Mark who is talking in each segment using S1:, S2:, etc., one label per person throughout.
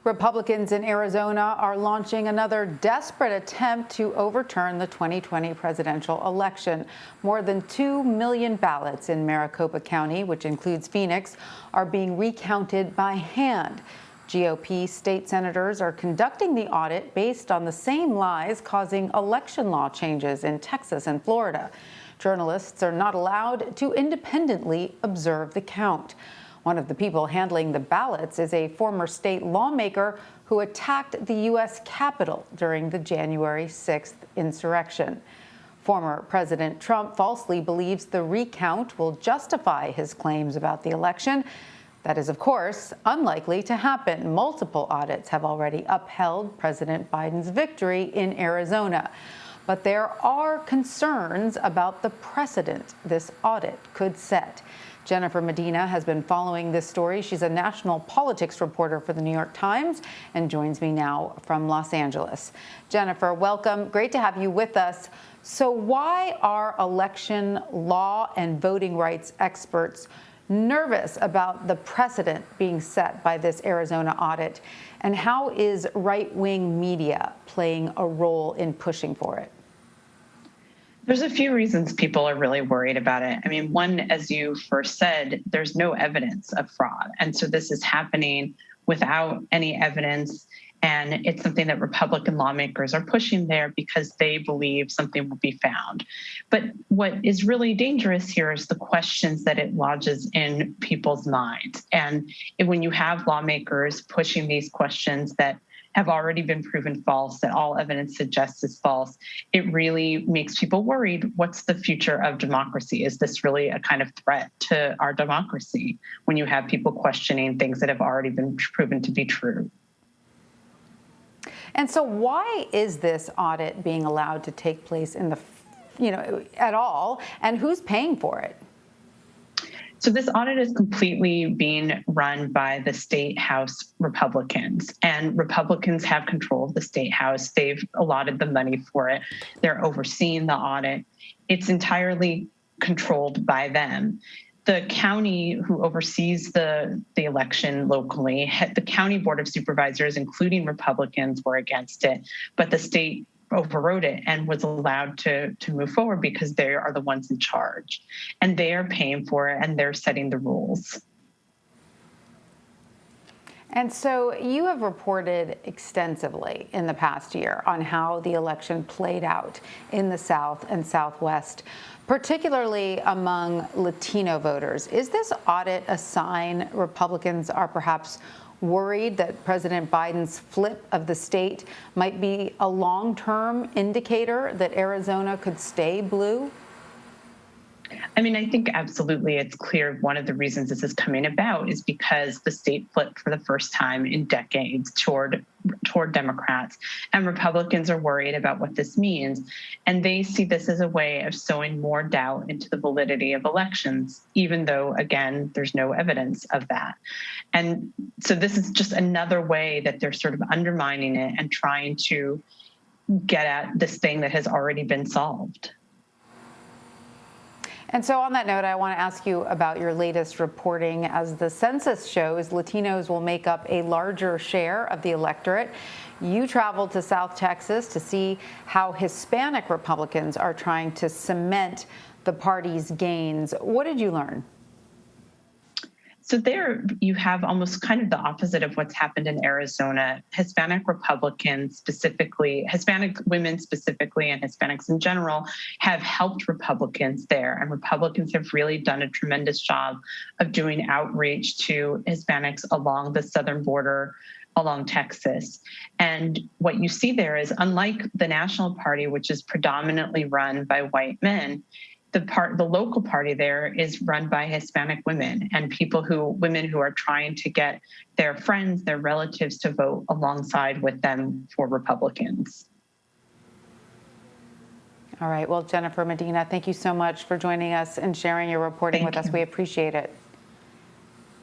S1: Republicans in Arizona are launching another desperate attempt to overturn the 2020 presidential election. More than 2 million ballots in Maricopa County, which includes Phoenix, are being recounted by hand. GOP state senators are conducting the audit based on the same lies causing election law changes in Texas and Florida. Journalists are not allowed to independently observe the count. One of the people handling the ballots is a former state lawmaker who attacked the U.S. Capitol during the January 6th insurrection. Former President Trump falsely believes the recount will justify his claims about the election. That is, of course, unlikely to happen. Multiple audits have already upheld President Biden's victory in Arizona. But there are concerns about the precedent this audit could set. Jennifer Medina has been following this story. She's a national politics reporter for the New York Times and joins me now from Los Angeles. Jennifer, welcome. Great to have you with us. So why are election law and voting rights experts nervous about the precedent being set by this Arizona audit? And how is right-wing media playing a role in pushing for it?
S2: There's a few reasons people are really worried about it. I mean, one, as you first said, there's no evidence of fraud. And so this is happening without any evidence. And it's something that Republican lawmakers are pushing there because they believe something will be found. But what is really dangerous here is the questions that it lodges in people's minds. And when you have lawmakers pushing these questions that have already been proven false, that all evidence suggests is false, it really makes people worried. What's the future of democracy? Is this really a kind of threat to our democracy when you have people questioning things that have already been proven to be true?
S1: And so why is this audit being allowed to take place in at all? And who's paying for it?
S2: So this audit is completely being run by the state House Republicans, and Republicans have control of the state House. They've allotted the money for it. They're overseeing the audit. It's entirely controlled by them. The county who oversees the election locally, the county board of supervisors, including Republicans, were against it, but the state overrode it and was allowed to move forward because they are the ones in charge, and they are paying for it and they're setting the rules.
S1: And so you have reported extensively in the past year on how the election played out in the South and Southwest, particularly among Latino voters. Is this audit a sign Republicans are perhaps worried that President Biden's flip of the state might be a long-term indicator that Arizona could stay blue?
S2: I mean, I think absolutely it's clear one of the reasons this is coming about is because the state flipped for the first time in decades toward Democrats, and Republicans are worried about what this means. And they see this as a way of sowing more doubt into the validity of elections, even though, again, there's no evidence of that. And so this is just another way that they're sort of undermining it and trying to get at this thing that has already been solved.
S1: And so on that note, I want to ask you about your latest reporting. As the census shows, Latinos will make up a larger share of the electorate. You traveled to South Texas to see how Hispanic Republicans are trying to cement the party's gains. What did you learn?
S2: So there you have almost kind of the opposite of what's happened in Arizona. Hispanic Republicans specifically, Hispanic women specifically, and Hispanics in general have helped Republicans there. And Republicans have really done a tremendous job of doing outreach to Hispanics along the southern border, along Texas. And what you see there is, unlike the National Party, which is predominantly run by white men, the local party there is run by Hispanic women and women who are trying to get their friends, their relatives to vote alongside with them for Republicans.
S1: All right. Well, Jennifer Medina, thank you so much for joining us and sharing your reporting with us. We appreciate it.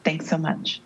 S2: Thanks so much.